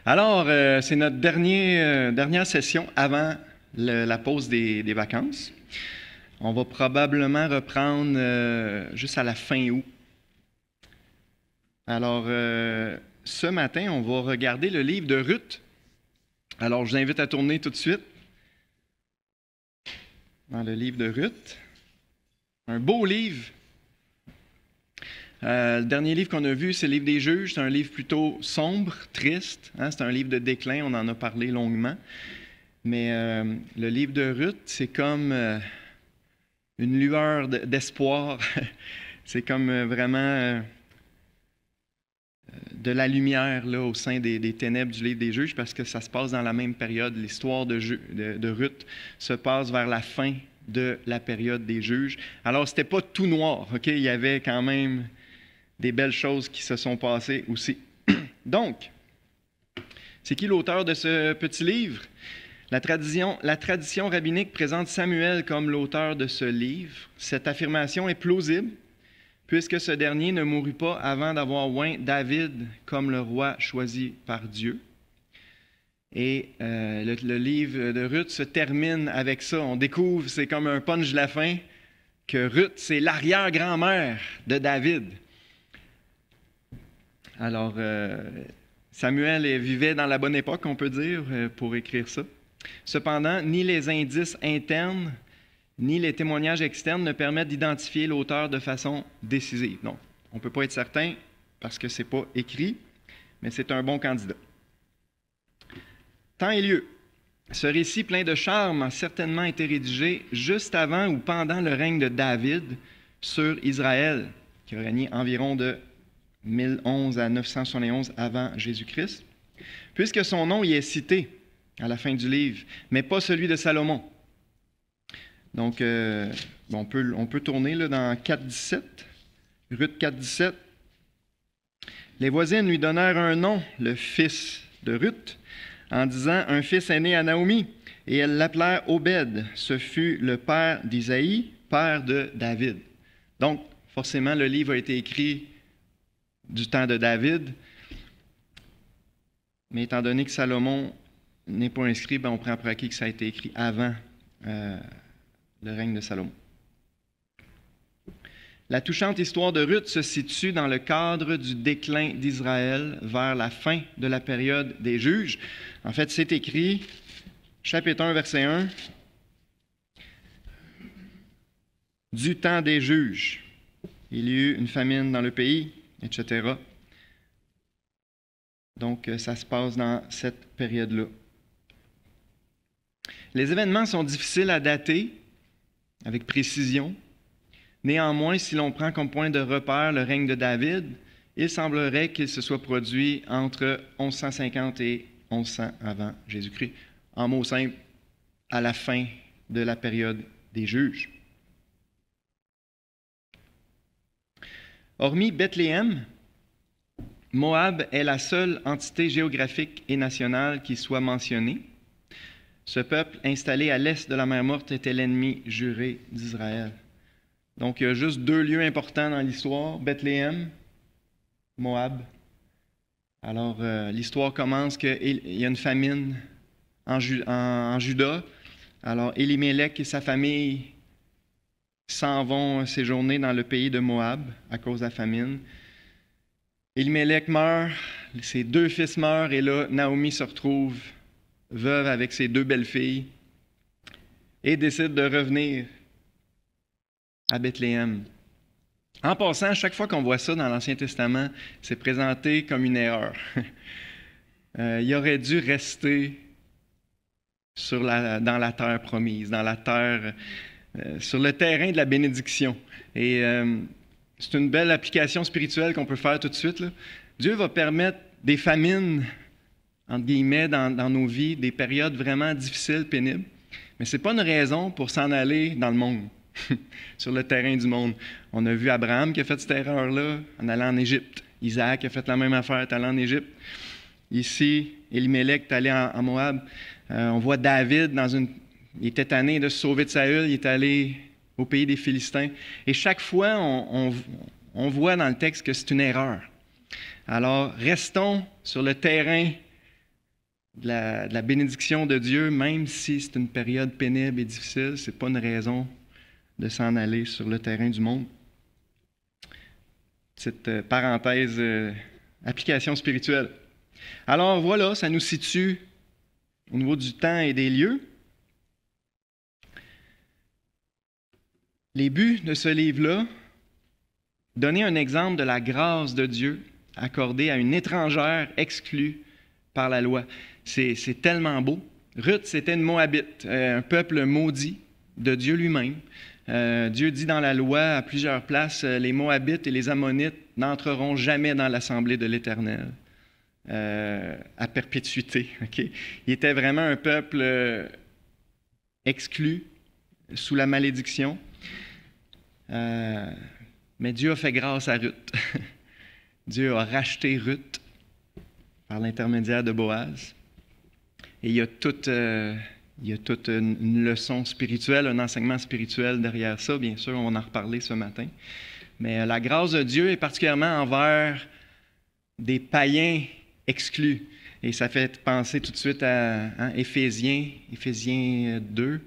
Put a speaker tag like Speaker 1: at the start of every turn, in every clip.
Speaker 1: Alors, c'est notre dernière session avant la pause des vacances. On va probablement reprendre juste à la fin août. Alors, ce matin, on va regarder le livre de Ruth. Alors, je vous invite à tourner tout de suite dans le livre de Ruth. Un beau livre. Le dernier livre qu'on a vu, c'est le livre des Juges. C'est un livre plutôt sombre, triste. C'est un livre de déclin, on en a parlé longuement. Mais le livre de Ruth, c'est comme une lueur d'espoir. C'est comme vraiment de la lumière là, au sein des ténèbres du livre des Juges, parce que ça se passe dans la même période. L'histoire de Ruth se passe vers la fin de la période des Juges. Alors, c'était pas tout noir, OK? Il y avait quand même des belles choses qui se sont passées aussi. Donc, c'est qui l'auteur de ce petit livre? La tradition rabbinique présente Samuel comme l'auteur de ce livre. Cette affirmation est plausible, puisque ce dernier ne mourut pas avant d'avoir oint David comme le roi choisi par Dieu. Et le livre de Ruth se termine avec ça. On découvre, c'est comme un punch de la fin, que Ruth, c'est l'arrière-grand-mère de David. Alors, Samuel vivait dans la bonne époque, on peut dire, pour écrire ça. Cependant, ni les indices internes, ni les témoignages externes ne permettent d'identifier l'auteur de façon décisive. Donc, on ne peut pas être certain parce que ce n'est pas écrit, mais c'est un bon candidat. Temps et lieu. Ce récit plein de charme a certainement été rédigé juste avant ou pendant le règne de David sur Israël, qui a régné environ de 1011 à 971 avant Jésus-Christ, puisque son nom y est cité à la fin du livre, mais pas celui de Salomon. Donc, on peut tourner là, dans 4.17, Ruth 4.17. Les voisines lui donnèrent un nom, le fils de Ruth, en disant « Un fils est né à Naomi », et elles l'appelèrent Obed. Ce fut le père d'Isaïe, père de David. Donc, forcément, le livre a été écrit du temps de David, mais étant donné que Salomon n'est pas inscrit, on prend pour acquis que ça a été écrit avant le règne de Salomon. La touchante histoire de Ruth se situe dans le cadre du déclin d'Israël vers la fin de la période des Juges. En fait, c'est écrit, chapitre 1, verset 1, « Du temps des Juges, il y eut une famine dans le pays, etc. » Donc, ça se passe dans cette période-là. Les événements sont difficiles à dater avec précision. Néanmoins, si l'on prend comme point de repère le règne de David, il semblerait qu'il se soit produit entre 1150 et 1100 avant Jésus-Christ. En mots simples, à la fin de la période des Juges. Hormis Bethléem, Moab est la seule entité géographique et nationale qui soit mentionnée. Ce peuple installé à l'est de la mer Morte était l'ennemi juré d'Israël. Donc, il y a juste deux lieux importants dans l'histoire, Bethléem, Moab. Alors, l'histoire commence qu'il y a une famine en Juda. Alors, Élimélec et sa famille s'en vont séjourner dans le pays de Moab à cause de la famine. Élimélec meurt, ses deux fils meurent, et là, Naomi se retrouve veuve avec ses deux belles-filles et décide de revenir à Bethléem. En passant, chaque fois qu'on voit ça dans l'Ancien Testament, c'est présenté comme une erreur. Il aurait dû rester dans la terre promise, dans la terre, sur le terrain de la bénédiction. Et c'est une belle application spirituelle qu'on peut faire tout de suite, là. Dieu va permettre des famines, entre guillemets, dans nos vies, des périodes vraiment difficiles, pénibles. Mais ce n'est pas une raison pour s'en aller dans le monde, sur le terrain du monde. On a vu Abraham qui a fait cette erreur-là en allant en Égypte. Isaac a fait la même affaire, est allé en Égypte. Ici, Élimélec est allé en Moab. On voit David il était tanné de se sauver de Saül, il est allé au pays des Philistins. Et chaque fois, on voit dans le texte que c'est une erreur. Alors, restons sur le terrain de la bénédiction de Dieu, même si c'est une période pénible et difficile, ce n'est pas une raison de s'en aller sur le terrain du monde. Petite parenthèse, application spirituelle. Alors voilà, ça nous situe au niveau du temps et des lieux. Les buts de ce livre-là, donner un exemple de la grâce de Dieu accordée à une étrangère exclue par la loi. C'est tellement beau. Ruth, c'était une Moabite, un peuple maudit de Dieu lui-même. Dieu dit dans la loi à plusieurs places, les Moabites et les Ammonites n'entreront jamais dans l'assemblée de l'Éternel à perpétuité. Okay? Il était vraiment un peuple exclu, sous la malédiction. Mais Dieu a fait grâce à Ruth. Dieu a racheté Ruth par l'intermédiaire de Boaz. Et il y a toute une leçon spirituelle, un enseignement spirituel derrière ça. Bien sûr, on va en reparler ce matin. Mais la grâce de Dieu est particulièrement envers des païens exclus. Et ça fait penser tout de suite à Éphésiens 2.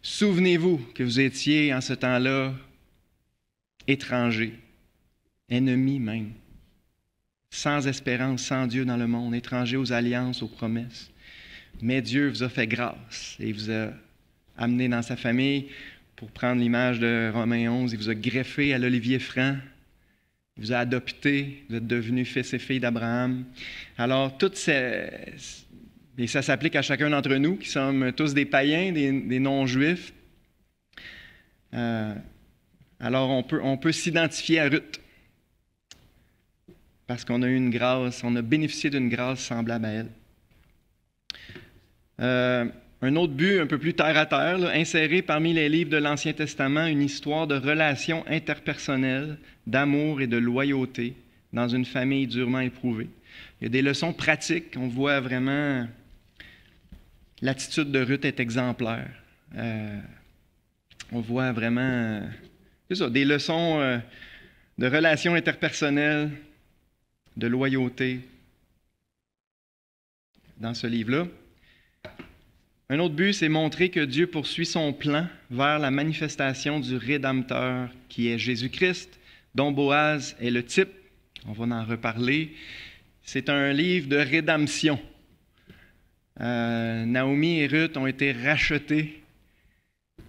Speaker 1: Souvenez-vous que vous étiez en ce temps-là étrangers, ennemis même, sans espérance, sans Dieu dans le monde, étrangers aux alliances, aux promesses. Mais Dieu vous a fait grâce et vous a amené dans sa famille. Pour prendre l'image de Romains 11, il vous a greffé à l'olivier franc, il vous a adopté, vous êtes devenus fils et filles d'Abraham. Alors, et ça s'applique à chacun d'entre nous, qui sommes tous des païens, des non-juifs. Alors, on peut s'identifier à Ruth, parce qu'on a eu une grâce, on a bénéficié d'une grâce semblable à elle. Un autre but, un peu plus terre à terre, là, insérer parmi les livres de l'Ancien Testament une histoire de relations interpersonnelles, d'amour et de loyauté dans une famille durement éprouvée. Il y a des leçons pratiques, on voit vraiment l'attitude de Ruth est exemplaire. On voit vraiment des leçons de relations interpersonnelles, de loyauté dans ce livre-là. Un autre but, c'est montrer que Dieu poursuit son plan vers la manifestation du Rédempteur qui est Jésus-Christ, dont Boaz est le type. On va en reparler. C'est un livre de rédemption. Naomi et Ruth ont été rachetés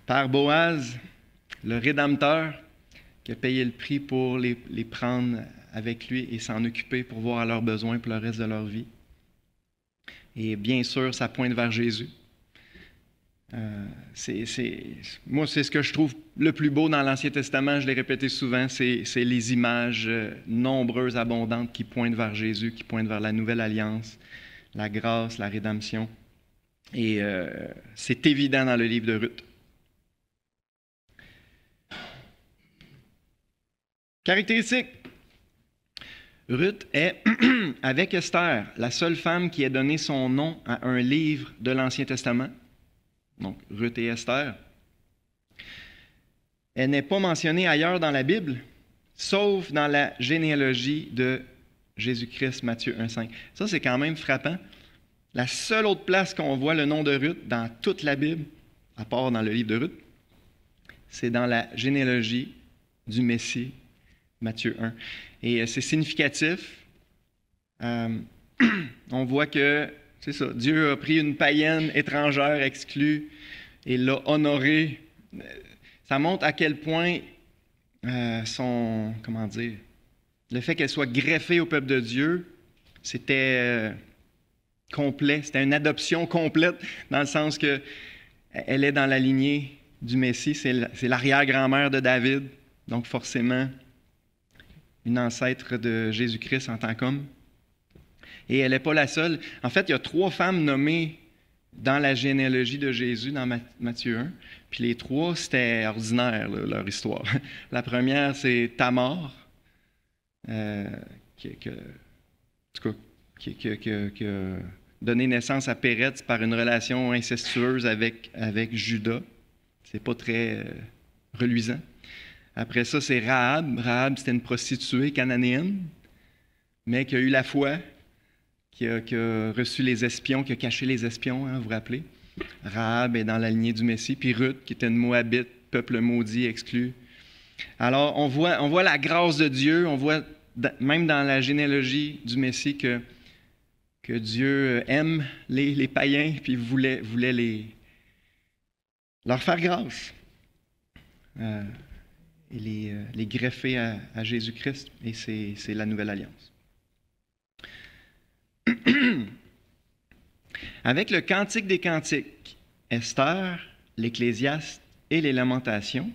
Speaker 1: par Boaz, le Rédempteur, qui a payé le prix pour les prendre avec lui et s'en occuper pour voir à leurs besoins pour le reste de leur vie. Et bien sûr, ça pointe vers Jésus. Moi, c'est ce que je trouve le plus beau dans l'Ancien Testament, je l'ai répété souvent, c'est les images nombreuses, abondantes qui pointent vers Jésus, qui pointent vers la nouvelle alliance, la grâce, la rédemption. Et c'est évident dans le livre de Ruth. Caractéristiques. Ruth est, avec Esther, la seule femme qui ait donné son nom à un livre de l'Ancien Testament. Donc, Ruth et Esther. Elle n'est pas mentionnée ailleurs dans la Bible, sauf dans la généalogie de Jésus-Christ, Matthieu 1,5. Ça, c'est quand même frappant. La seule autre place qu'on voit le nom de Ruth dans toute la Bible, à part dans le livre de Ruth, c'est dans la généalogie du Messie, Matthieu 1. Et c'est significatif. On voit que c'est ça. Dieu a pris une païenne étrangère exclue et l'a honorée. Ça montre à quel point le fait qu'elle soit greffée au peuple de Dieu, c'était complet. C'était une adoption complète dans le sens que elle est dans la lignée du Messie. C'est l'arrière-grand-mère de David, donc forcément une ancêtre de Jésus-Christ en tant qu'homme. Et elle n'est pas la seule. En fait, il y a 3 femmes nommées dans la généalogie de Jésus, dans Matthieu 1. Puis les 3, c'était ordinaire, là, leur histoire. La première, c'est Tamar, qui a donné naissance à Péretz par une relation incestueuse avec Judas. C'est pas très reluisant. Après ça, c'est Rahab. Rahab, c'était une prostituée cananéenne, mais qui a eu la foi, qui a reçu les espions, qui a caché les espions, hein, vous vous rappelez? Rahab est dans la lignée du Messie, puis Ruth, qui était une Moabite, peuple maudit, exclu. Alors, on voit la grâce de Dieu, on voit même dans la généalogie du Messie que Dieu aime les païens, puis voulait leur faire grâce et les greffer à Jésus-Christ, et c'est la nouvelle alliance. Avec le Cantique des Cantiques, Esther, l'Ecclésiaste et les Lamentations,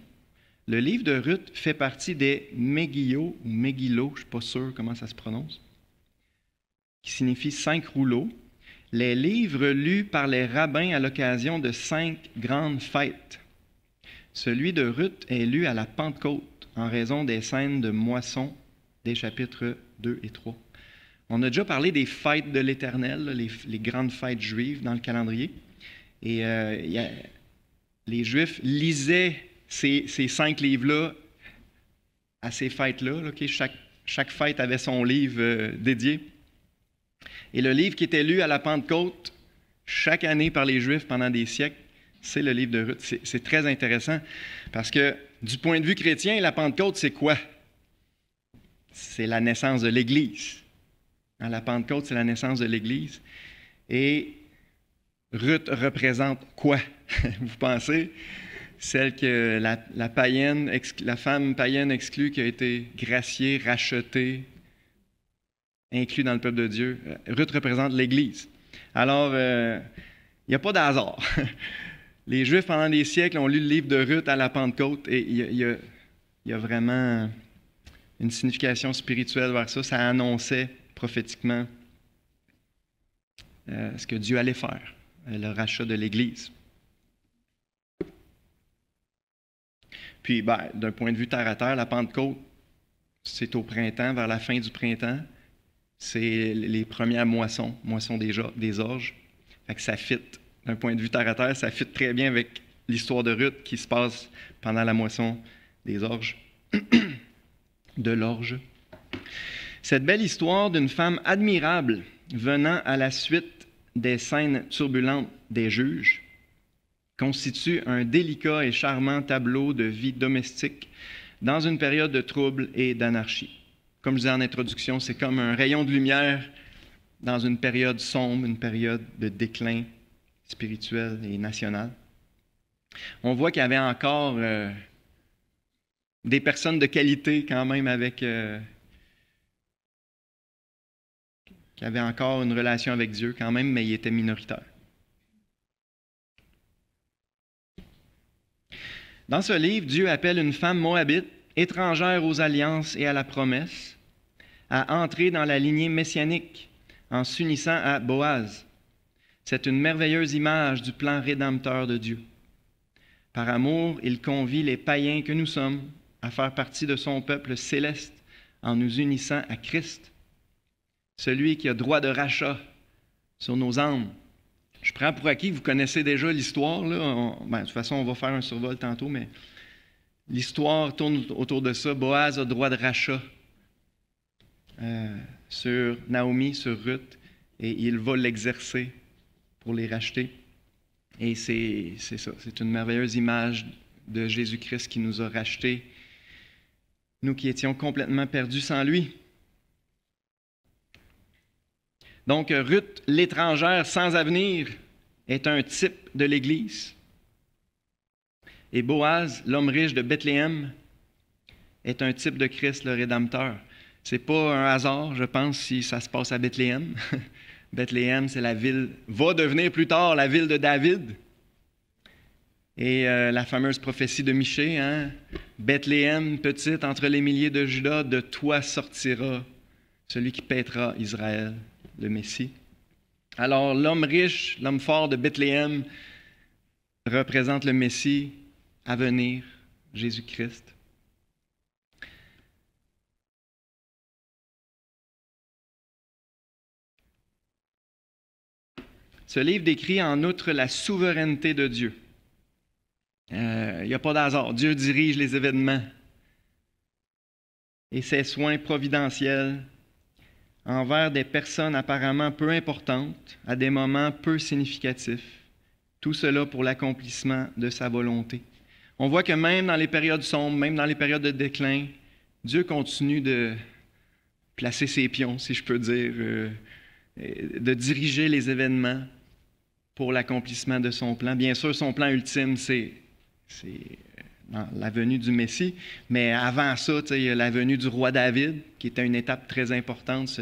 Speaker 1: le livre de Ruth fait partie des Megillo, ou Megillo, je ne suis pas sûr comment ça se prononce, qui signifie 5 rouleaux, les livres lus par les rabbins à l'occasion de 5 grandes fêtes. Celui de Ruth est lu à la Pentecôte en raison des scènes de moisson des chapitres 2 et 3. On a déjà parlé des fêtes de l'Éternel, les grandes fêtes juives dans le calendrier. Et les Juifs lisaient ces 5 livres-là à ces fêtes-là. Okay? Chaque fête avait son livre dédié. Et le livre qui était lu à la Pentecôte chaque année par les Juifs pendant des siècles, c'est le livre de Ruth. C'est très intéressant parce que du point de vue chrétien, la Pentecôte, c'est quoi? C'est la naissance de l'Église. La Pentecôte, c'est la naissance de l'Église. Et Ruth représente quoi? Vous pensez? Celle que la femme païenne exclue qui a été graciée, rachetée, inclus dans le peuple de Dieu. Ruth représente l'Église. Alors, il n'y a pas d'hasard. Les Juifs, pendant des siècles, ont lu le livre de Ruth à la Pentecôte et il y a vraiment une signification spirituelle vers ça. Ça annonçait prophétiquement ce que Dieu allait faire, le rachat de l'Église. Puis, d'un point de vue terre à terre, la Pentecôte, c'est au printemps, vers la fin du printemps. C'est les premières moissons des orges. Fait que ça fit, d'un point de vue terre à terre, ça fit très bien avec l'histoire de Ruth qui se passe pendant la moisson des orges, de l'orge. Cette belle histoire d'une femme admirable venant à la suite des scènes turbulentes des juges constitue un délicat et charmant tableau de vie domestique dans une période de trouble et d'anarchie. Comme je disais en introduction, c'est comme un rayon de lumière dans une période sombre, une période de déclin spirituel et national. On voit qu'il y avait encore des personnes de qualité quand même qui avaient encore une relation avec Dieu quand même, mais ils étaient minoritaires. Dans ce livre, Dieu appelle une femme moabite, étrangère aux alliances et à la promesse, à entrer dans la lignée messianique en s'unissant à Boaz. C'est une merveilleuse image du plan rédempteur de Dieu. Par amour, il convie les païens que nous sommes à faire partie de son peuple céleste en nous unissant à Christ, celui qui a droit de rachat sur nos âmes. Je prends pour acquis que vous connaissez déjà l'histoire. Là. De toute façon, on va faire un survol tantôt, mais l'histoire tourne autour de ça. Boaz a droit de rachat sur Naomi, sur Ruth, et il va l'exercer pour les racheter. Et c'est ça, c'est une merveilleuse image de Jésus-Christ qui nous a rachetés, nous qui étions complètement perdus sans lui. Donc, Ruth, l'étrangère sans avenir, est un type de l'Église. Et Boaz, l'homme riche de Bethléem, est un type de Christ, le Rédempteur. Ce n'est pas un hasard, je pense, si ça se passe à Bethléem. Bethléem, c'est la ville, va devenir plus tard la ville de David. Et la fameuse prophétie de Michée, hein? Bethléem, petite entre les milliers de Juda, de toi sortira celui qui paîtra Israël, le Messie. Alors, l'homme riche, l'homme fort de Bethléem représente le Messie à venir, Jésus-Christ. Ce livre décrit en outre la souveraineté de Dieu. Il n'y a pas d'hasard. Dieu dirige les événements et ses soins providentiels envers des personnes apparemment peu importantes, à des moments peu significatifs. Tout cela pour l'accomplissement de sa volonté. On voit que même dans les périodes sombres, même dans les périodes de déclin, Dieu continue de placer ses pions, si je peux dire, de diriger les événements pour l'accomplissement de son plan. Bien sûr, son plan ultime, c'est la venue du Messie, mais avant ça, il y a la venue du roi David, qui était une étape très importante,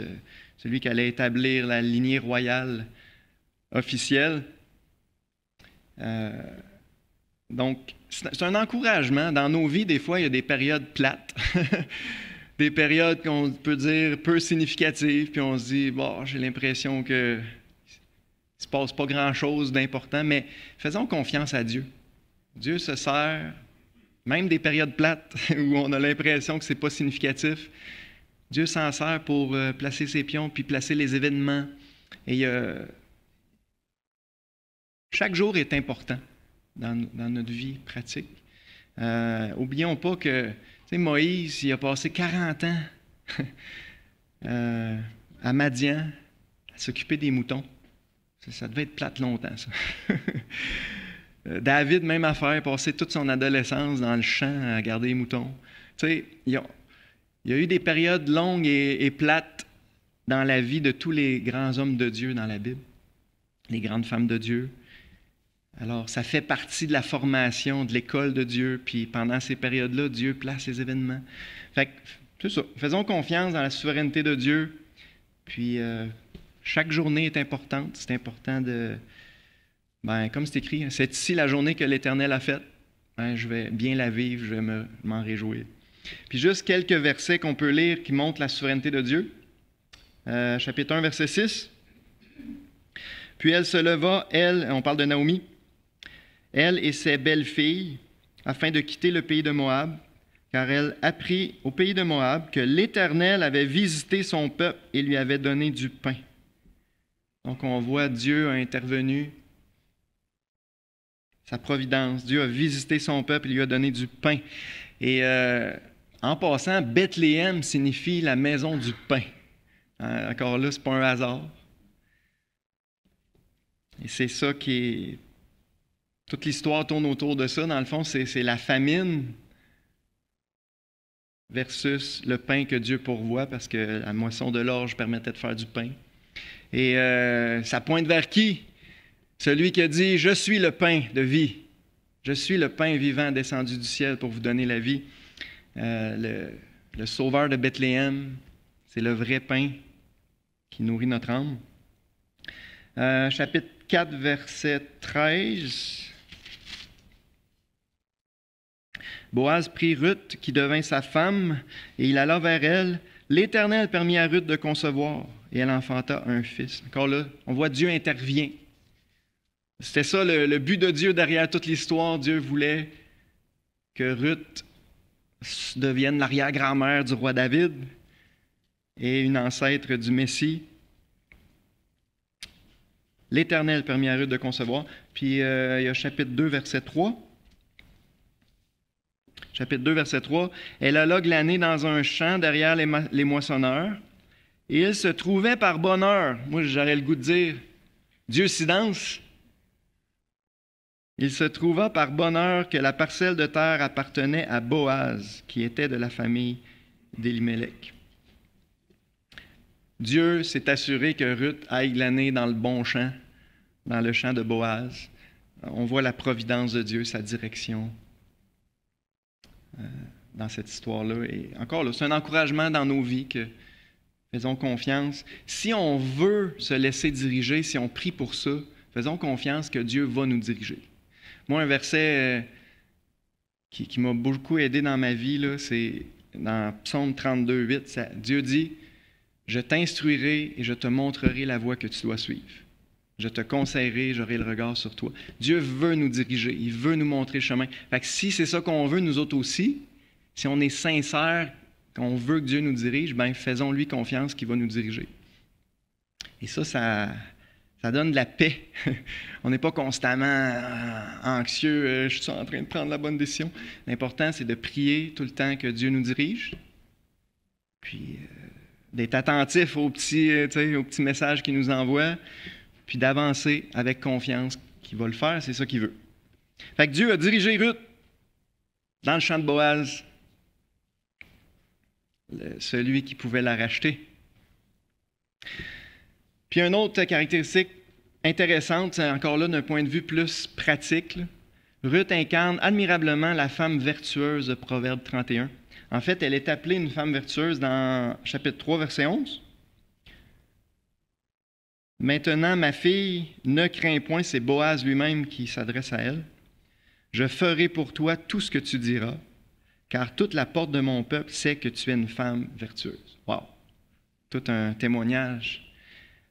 Speaker 1: celui qui allait établir la lignée royale officielle. Donc, c'est un encouragement. Dans nos vies, des fois, il y a des périodes plates, des périodes qu'on peut dire peu significatives, puis on se dit, bon, j'ai l'impression que ne se passe pas grand-chose d'important, mais faisons confiance à Dieu. Dieu se sert, même des périodes plates où on a l'impression que ce n'est pas significatif, Dieu s'en sert pour placer ses pions, puis placer les événements. Et chaque jour est important dans notre vie pratique. Oublions pas que Moïse, il a passé 40 ans à Madian à s'occuper des moutons. Ça devait être plate longtemps, ça. David, même affaire, passé toute son adolescence dans le champ à garder les moutons. Il y a eu des périodes longues et plates dans la vie de tous les grands hommes de Dieu dans la Bible, les grandes femmes de Dieu. Alors, ça fait partie de la formation, de l'école de Dieu, puis pendant ces périodes-là, Dieu place les événements. Fait que, c'est ça. Faisons confiance dans la souveraineté de Dieu, puis chaque journée est importante. C'est important de, comme c'est écrit, c'est ici la journée que l'Éternel a faite. Je vais bien la vivre, je vais m'en réjouir. Puis juste quelques versets qu'on peut lire qui montrent la souveraineté de Dieu. Chapitre 1, verset 6. Puis elle se leva, on parle de Naomi, elle et ses belles-filles, afin de quitter le pays de Moab, car elle apprit au pays de Moab que l'Éternel avait visité son peuple et lui avait donné du pain. Donc on voit Dieu a intervenu, sa providence. Dieu a visité son peuple et lui a donné du pain. Et en passant, Bethléem signifie la maison du pain. Encore là, ce n'est pas un hasard. Et c'est ça qui est... Toute l'histoire tourne autour de ça. Dans le fond, c'est la famine versus le pain que Dieu pourvoit, parce que la moisson de l'orge permettait de faire du pain. Et ça pointe vers qui? Celui qui a dit « Je suis le pain de vie. Je suis le pain vivant descendu du ciel pour vous donner la vie. » Le sauveur de Bethléem, c'est le vrai pain qui nourrit notre âme. Chapitre 4, verset 13. Boaz prit Ruth, qui devint sa femme, et il alla vers elle. L'Éternel permit à Ruth de concevoir, et elle enfanta un fils. Encore là, on voit Dieu intervient. C'était ça le but de Dieu derrière toute l'histoire. Dieu voulait que Ruth devienne l'arrière-grand-mère du roi David et une ancêtre du Messie. L'Éternel permit à Ruth de concevoir. Puis il y a chapitre 2, verset 3. Chapitre 2, verset 3. Elle alla glaner dans un champ derrière les moissonneurs, et il se trouvait par bonheur. Moi, j'aurais le goût de dire, Dieu s'y danse. Il se trouva par bonheur que la parcelle de terre appartenait à Boaz, qui était de la famille d'Élimélec. Dieu s'est assuré que Ruth aille glaner dans le bon champ, dans le champ de Boaz. On voit la providence de Dieu, sa direction dans cette histoire-là. Et encore là, c'est un encouragement dans nos vies que faisons confiance. Si on veut se laisser diriger, si on prie pour ça, faisons confiance que Dieu va nous diriger. Moi, un verset qui m'a beaucoup aidé dans ma vie, là, c'est dans Psaume 32, 8. Dieu dit « Je t'instruirai et je te montrerai la voie que tu dois suivre. Je te conseillerai, j'aurai le regard sur toi. » Dieu veut nous diriger, il veut nous montrer le chemin. Fait que si c'est ça qu'on veut, nous autres aussi, si on est sincère, qu'on veut que Dieu nous dirige, bien, faisons-lui confiance qu'il va nous diriger. Et ça donne de la paix. On n'est pas constamment anxieux, je suis en train de prendre la bonne décision. L'important, c'est de prier tout le temps que Dieu nous dirige. Puis, d'être attentif aux petits messages qu'il nous envoie, puis d'avancer avec confiance qu'il va le faire, c'est ça qu'il veut. Fait que Dieu a dirigé Ruth dans le champ de Boaz, celui qui pouvait la racheter. Puis une autre caractéristique intéressante, c'est encore là d'un point de vue plus pratique, là. Ruth incarne admirablement la femme vertueuse de Proverbe 31. En fait, elle est appelée une femme vertueuse dans chapitre 3, verset 11. Maintenant, ma fille, ne crains point, c'est Boaz lui-même qui s'adresse à elle. Je ferai pour toi tout ce que tu diras, car toute la porte de mon peuple sait que tu es une femme vertueuse. Wow! Tout un témoignage.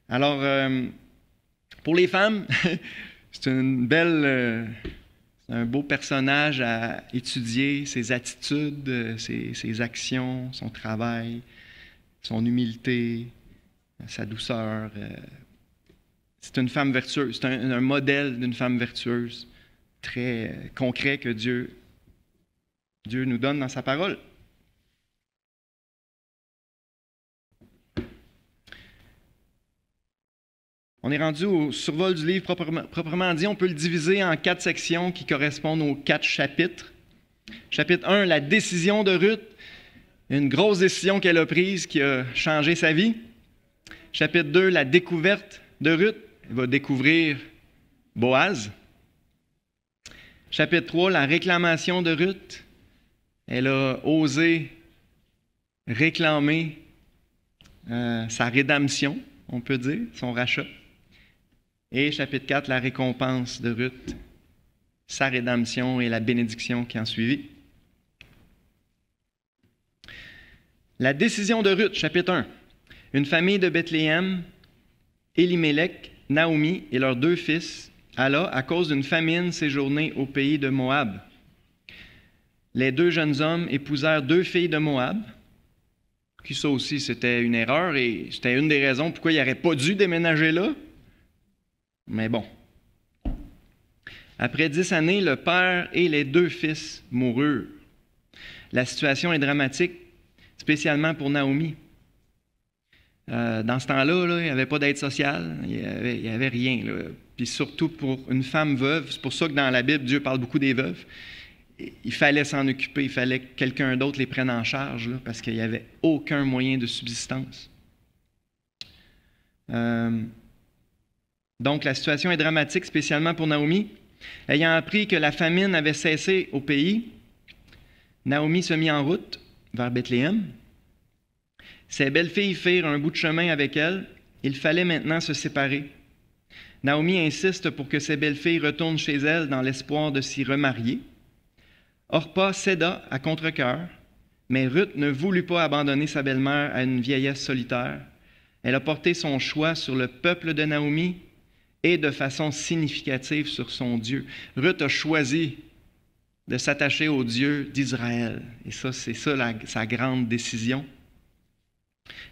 Speaker 1: Alors, pour les femmes, c'est un beau personnage à étudier, ses attitudes, ses actions, son travail, son humilité, sa douceur. C'est une femme vertueuse, c'est un modèle d'une femme vertueuse très concret que Dieu nous donne dans sa parole. On est rendu au survol du livre proprement dit. On peut le diviser en 4 sections qui correspondent aux 4 chapitres. Chapitre 1, la décision de Ruth, une grosse décision qu'elle a prise qui a changé sa vie. Chapitre 2, la découverte de Ruth, elle va découvrir Boaz. Chapitre 3, la réclamation de Ruth, elle a osé réclamer sa rédemption, on peut dire, son rachat. Et chapitre 4, la récompense de Ruth, sa rédemption et la bénédiction qui en suivit. La décision de Ruth, chapitre 1. Une famille de Bethléem, Élimélec, Naomi et leurs 2 fils, alla, à cause d'une famine, séjourner au pays de Moab. Les 2 jeunes hommes épousèrent 2 filles de Moab, qui ça aussi c'était une erreur et c'était une des raisons pourquoi il n'aurait pas dû déménager là. Mais bon. Après 10 années, le père et les 2 fils moururent. La situation est dramatique, spécialement pour Naomi. Dans ce temps-là, il n'y avait pas d'aide sociale, il n'y avait rien. Là. Puis surtout pour une femme veuve, c'est pour ça que dans la Bible, Dieu parle beaucoup des veuves. Il fallait s'en occuper, il fallait que quelqu'un d'autre les prenne en charge, là, parce qu'il n'y avait aucun moyen de subsistance. Donc, la situation est dramatique, spécialement pour Naomi. Ayant appris que la famine avait cessé au pays, Naomi se mit en route vers Bethléem. Ses belles-filles firent un bout de chemin avec elle. Il fallait maintenant se séparer. Naomi insiste pour que ses belles-filles retournent chez elle dans l'espoir de s'y remarier. Orpa céda à contre-cœur, mais Ruth ne voulut pas abandonner sa belle-mère à une vieillesse solitaire. Elle a porté son choix sur le peuple de Naomi et de façon significative sur son Dieu. Ruth a choisi de s'attacher au Dieu d'Israël. Et ça, c'est ça sa grande décision.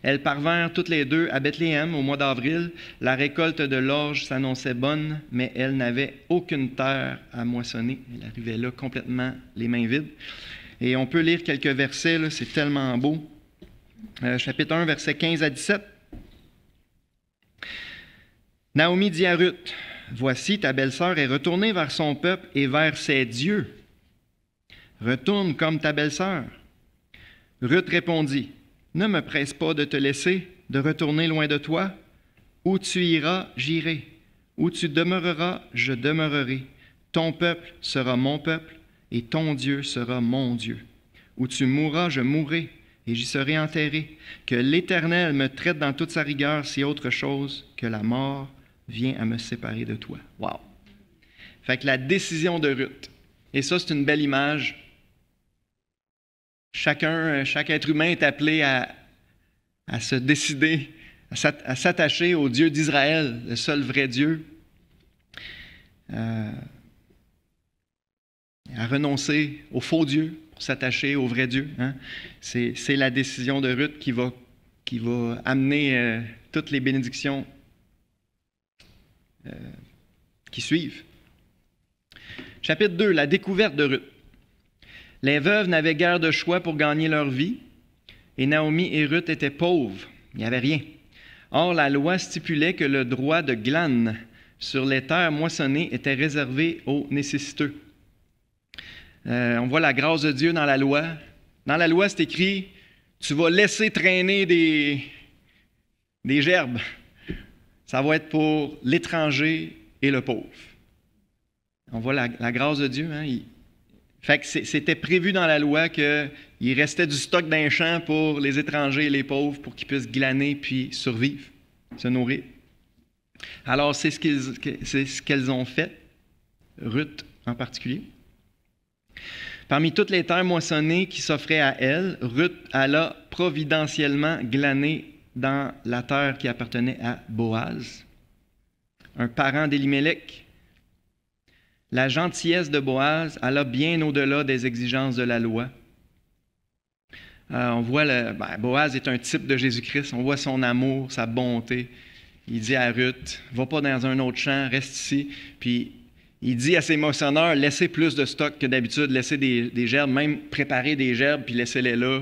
Speaker 1: Elles parvinrent toutes les 2 à Bethléem au mois d'avril. La récolte de l'orge s'annonçait bonne, mais elle n'avait aucune terre à moissonner. Elle arrivait là complètement les mains vides. Et on peut lire quelques versets, là, c'est tellement beau. Chapitre 1, versets 15 à 17. Naomi dit à Ruth, « Voici, ta belle-sœur est retournée vers son peuple et vers ses dieux. Retourne comme ta belle-sœur. » Ruth répondit, « Ne me presse pas de te laisser, de retourner loin de toi. Où tu iras, j'irai. Où tu demeureras, je demeurerai. Ton peuple sera mon peuple, et ton Dieu sera mon Dieu. Où tu mourras, je mourrai, et j'y serai enterré. Que l'Éternel me traite dans toute sa rigueur si autre chose que la mort vient à me séparer de toi. » Wow! Fait que la décision de Ruth, et ça c'est une belle image. Chaque être humain est appelé à se décider, à s'attacher au Dieu d'Israël, le seul vrai Dieu, à renoncer au faux Dieu pour s'attacher au vrai Dieu. Hein? C'est la décision de Ruth qui va amener toutes les bénédictions qui suivent. Chapitre 2, la découverte de Ruth. Les veuves n'avaient guère de choix pour gagner leur vie, et Naomi et Ruth étaient pauvres, Il n'y avait rien. Or, la loi stipulait que le droit de glane sur les terres moissonnées était réservé aux nécessiteux. On voit la grâce de Dieu dans la loi. Dans la loi, c'est écrit « Tu vas laisser traîner des gerbes. Ça va être pour l'étranger et le pauvre. » On voit la grâce de Dieu. Hein? Fait que c'était prévu dans la loi qu'il restait du stock d'un champ pour les étrangers et les pauvres pour qu'ils puissent glaner puis survivre, se nourrir. Alors, c'est ce qu'elles ont fait, Ruth en particulier. Parmi toutes les terres moissonnées qui s'offraient à elle, Ruth alla providentiellement glaner dans la terre qui appartenait à Boaz, un parent d'Élimélec. La gentillesse de Boaz alla bien au-delà des exigences de la loi. On voit, Boaz est un type de Jésus-Christ, on voit son amour, sa bonté. Il dit à Ruth, va pas dans un autre champ, reste ici. Puis il dit à ses moissonneurs, laissez plus de stock que d'habitude, laissez des gerbes, même préparer des gerbes, puis laissez-les là,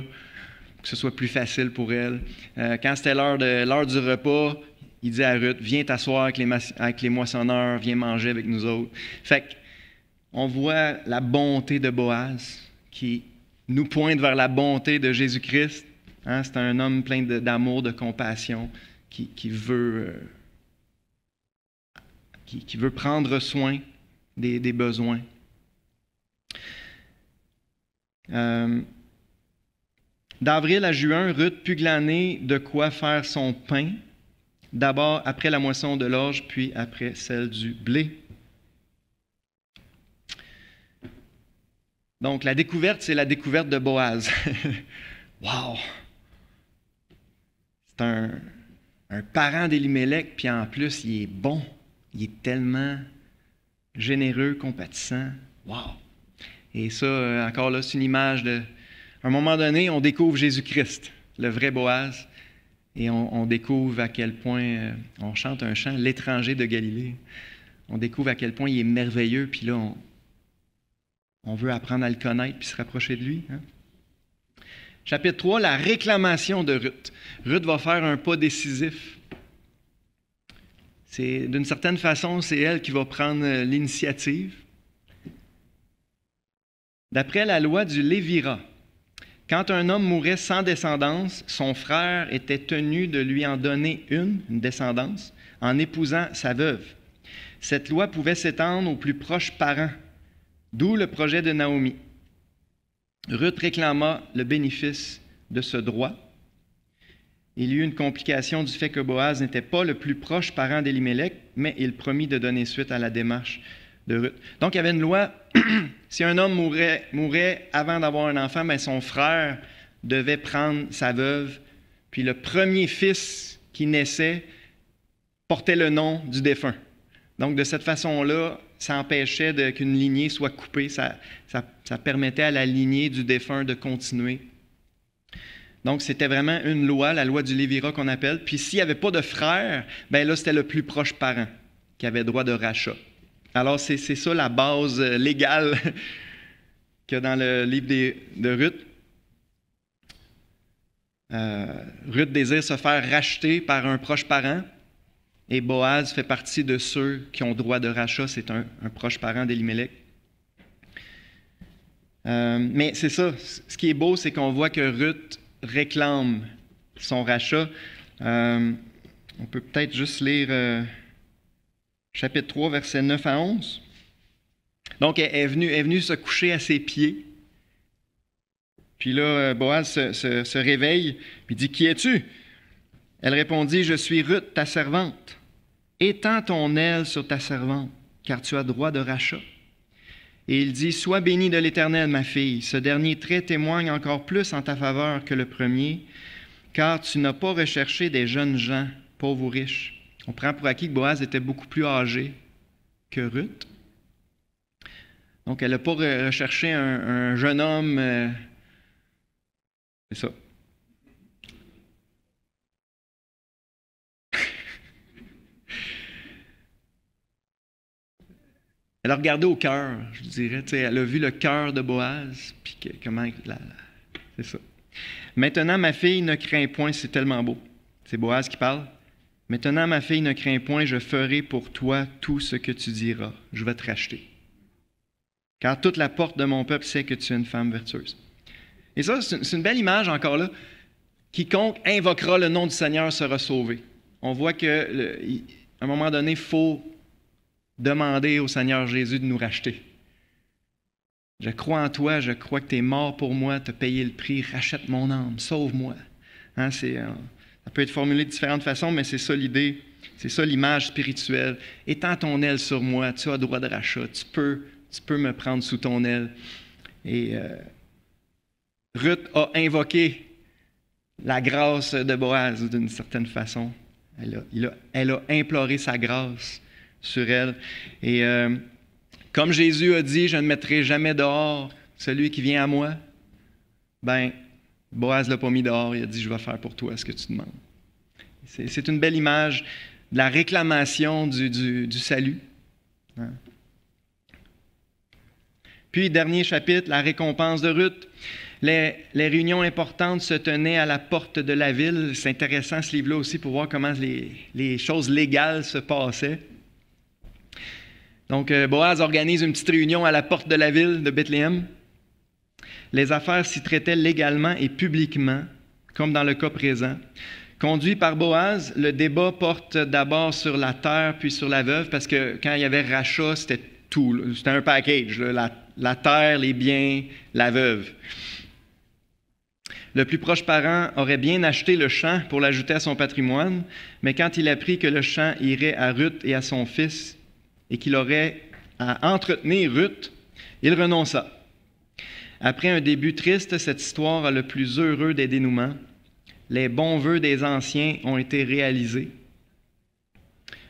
Speaker 1: que ce soit plus facile pour elle. Quand c'était l'heure du repas, il dit à Ruth, viens t'asseoir avec les moissonneurs, viens manger avec nous autres. Fait qu'on voit la bonté de Boaz qui nous pointe vers la bonté de Jésus-Christ. Hein, c'est un homme plein d'amour, de compassion, qui veut prendre soin des besoins. D'avril à juin, Ruth put glaner de quoi faire son pain, d'abord après la moisson de l'orge, puis après celle du blé. Donc, la découverte, c'est la découverte de Boaz. Wow! C'est un parent d'Élimélec, puis en plus, il est bon. Il est tellement généreux, compatissant. Wow! Et ça, encore là, c'est une image de... À un moment donné, on découvre Jésus-Christ, le vrai Boaz, et on découvre à quel point... on chante un chant, « L'étranger de Galilée ». On découvre à quel point il est merveilleux, puis là, on veut apprendre à le connaître puis se rapprocher de lui. Hein? Chapitre 3, la réclamation de Ruth. Ruth va faire un pas décisif. D'une certaine façon, c'est elle qui va prendre l'initiative. D'après la loi du Lévirat, quand un homme mourait sans descendance, son frère était tenu de lui en donner une descendance, en épousant sa veuve. Cette loi pouvait s'étendre aux plus proches parents, d'où le projet de Naomi. Ruth réclama le bénéfice de ce droit. Il y eut une complication du fait que Boaz n'était pas le plus proche parent d'Élimélec, mais il promit de donner suite à la démarche de Ruth. Donc, il y avait une loi, si un homme mourait avant d'avoir un enfant, bien, son frère devait prendre sa veuve, puis le premier fils qui naissait portait le nom du défunt. Donc, de cette façon-là, ça empêchait qu'une lignée soit coupée, ça permettait à la lignée du défunt de continuer. Donc, c'était vraiment une loi, la loi du Lévirat qu'on appelle. Puis, s'il n'y avait pas de frère, bien là, c'était le plus proche parent qui avait droit de rachat. Alors, c'est ça la base légale qu'il y a dans le livre de Ruth. Ruth désire se faire racheter par un proche parent. Et Boaz fait partie de ceux qui ont droit de rachat. C'est un proche parent d'Élimélec. Mais c'est ça. Ce qui est beau, c'est qu'on voit que Ruth réclame son rachat. On peut peut-être juste lire chapitre 3, versets 9 à 11. Donc, elle est venue se coucher à ses pieds. Puis là, Boaz se réveille, puis dit « Qui es-tu » Elle répondit « Je suis Ruth, ta servante. Étends ton aile sur ta servante, car tu as droit de rachat. » Et il dit « Sois bénie de l'Éternel, ma fille. Ce dernier trait témoigne encore plus en ta faveur que le premier, car tu n'as pas recherché des jeunes gens, pauvres ou riches. » On prend pour acquis que Boaz était beaucoup plus âgé que Ruth. Donc, elle n'a pas recherché un jeune homme. C'est ça. Elle a regardé au cœur, je dirais. Elle a vu le cœur de Boaz. Puis comment. C'est ça. Maintenant, ma fille, ne crains point, c'est tellement beau. C'est Boaz qui parle. « Maintenant, ma fille, ne crains point, je ferai pour toi tout ce que tu diras. Je vais te racheter. Car toute la porte de mon peuple sait que tu es une femme vertueuse. » Et ça, c'est une belle image encore là. Quiconque invoquera le nom du Seigneur sera sauvé. On voit qu'à un moment donné, il faut demander au Seigneur Jésus de nous racheter. Je crois en toi, je crois que tu es mort pour moi, tu as payé le prix, rachète mon âme, sauve-moi. Hein, ça peut être formulé de différentes façons, mais c'est ça l'idée, c'est ça l'image spirituelle. Étends ton aile sur moi, tu as droit de rachat, tu peux me prendre sous ton aile. Et Ruth a invoqué la grâce de Boaz d'une certaine façon. Elle a imploré sa grâce sur elle. Et comme Jésus a dit, je ne mettrai jamais dehors celui qui vient à moi, ben Boaz ne l'a pas mis dehors, il a dit, je vais faire pour toi ce que tu demandes. C'est une belle image de la réclamation du salut. Hein? Puis, dernier chapitre, la récompense de Ruth. Les réunions importantes se tenaient à la porte de la ville. C'est intéressant ce livre-là aussi pour voir comment les choses légales se passaient. Donc, Boaz organise une petite réunion à la porte de la ville de Bethléem. Les affaires s'y traitaient légalement et publiquement, comme dans le cas présent. Conduit par Boaz, le débat porte d'abord sur la terre puis sur la veuve, parce que quand il y avait rachat, c'était tout. C'était un package, là, la terre, les biens, la veuve. Le plus proche parent aurait bien acheté le champ pour l'ajouter à son patrimoine, mais quand il apprit que le champ irait à Ruth et à son fils, et qu'il aurait à entretenir Ruth, il renonça. Après un début triste, cette histoire a le plus heureux des dénouements. Les bons vœux des anciens ont été réalisés.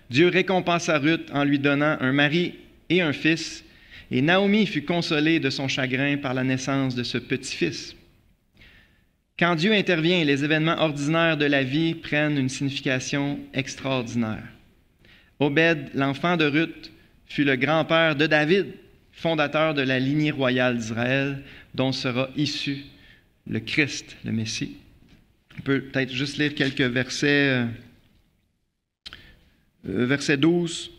Speaker 1: Dieu récompensa Ruth en lui donnant un mari et un fils, et Naomi fut consolée de son chagrin par la naissance de ce petit-fils. Quand Dieu intervient, les événements ordinaires de la vie prennent une signification extraordinaire. Obed, l'enfant de Ruth, fut le grand-père de David, fondateur de la lignée royale d'Israël, dont sera issu le Christ, le Messie. On peut peut-être juste lire quelques versets. Verset 12,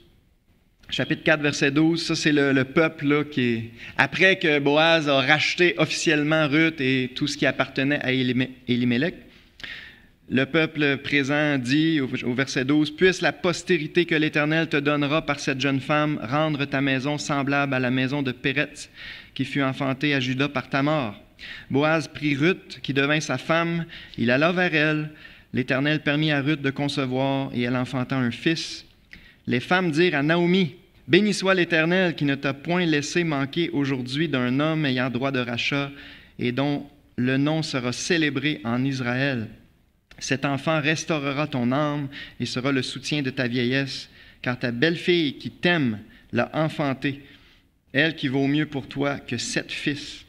Speaker 1: chapitre 4, verset 12, ça c'est le peuple là, qui est... Après que Boaz a racheté officiellement Ruth et tout ce qui appartenait à Élimélec, le peuple présent dit au verset 12, « Puisse la postérité que l'Éternel te donnera par cette jeune femme rendre ta maison semblable à la maison de Péretz, qui fut enfantée à Juda par Tamar. » Boaz prit Ruth, qui devint sa femme, il alla vers elle. L'Éternel permit à Ruth de concevoir, et elle enfanta un fils. Les femmes dirent à Naomi, « Béni soit l'Éternel qui ne t'a point laissé manquer aujourd'hui d'un homme ayant droit de rachat et dont le nom sera célébré en Israël. Cet enfant restaurera ton âme et sera le soutien de ta vieillesse, car ta belle-fille qui t'aime l'a enfanté, elle qui vaut mieux pour toi que 7 fils. »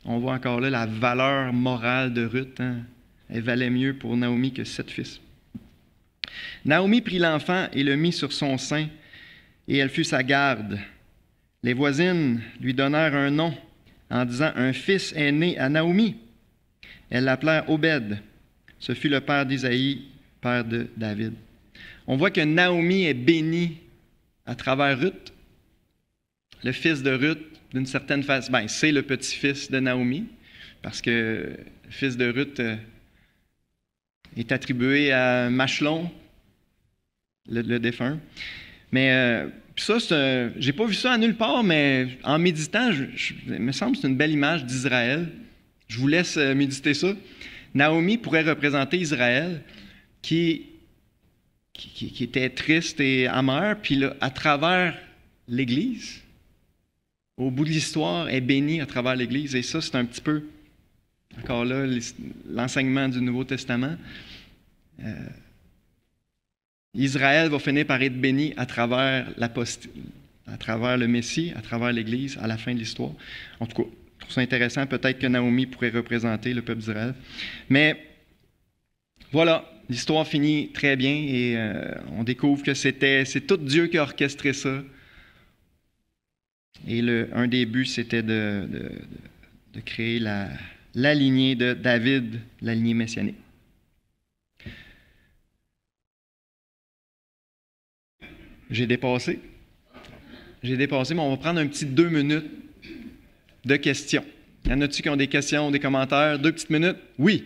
Speaker 1: On voit encore là la valeur morale de Ruth. Hein? Elle valait mieux pour Naomi que 7 fils. Naomi prit l'enfant et le mit sur son sein, et elle fut sa garde. Les voisines lui donnèrent un nom en disant « Un fils est né à Naomi. » Elles l'appelèrent Obed. Ce fut le père d'Isaïe, père de David. On voit que Naomi est bénie à travers Ruth. Le fils de Ruth, d'une certaine façon, c'est le petit-fils de Naomi, parce que le fils de Ruth est attribué à Machlon, le défunt. Mais ça, j'ai pas vu ça à nulle part, mais en méditant, il me semble que c'est une belle image d'Israël. Je vous laisse méditer ça. Naomi pourrait représenter Israël qui était triste et amer, puis là, à travers l'Église, au bout de l'histoire, est bénie à travers l'Église. Et ça, c'est un petit peu, encore là, l'enseignement du Nouveau Testament. Israël va finir par être béni à travers le Messie, à travers l'Église, à la fin de l'histoire. En tout cas, je trouve ça intéressant. Peut-être que Naomi pourrait représenter le peuple d'Israël. Mais voilà, l'histoire finit très bien et on découvre que c'est tout Dieu qui a orchestré ça. Et un des buts, c'était de créer la lignée de David, la lignée messianique. J'ai dépassé. J'ai dépassé, mais on va prendre un petit 2 minutes de questions. Y en a-t-il qui ont des questions, des commentaires? 2 petites minutes? Oui.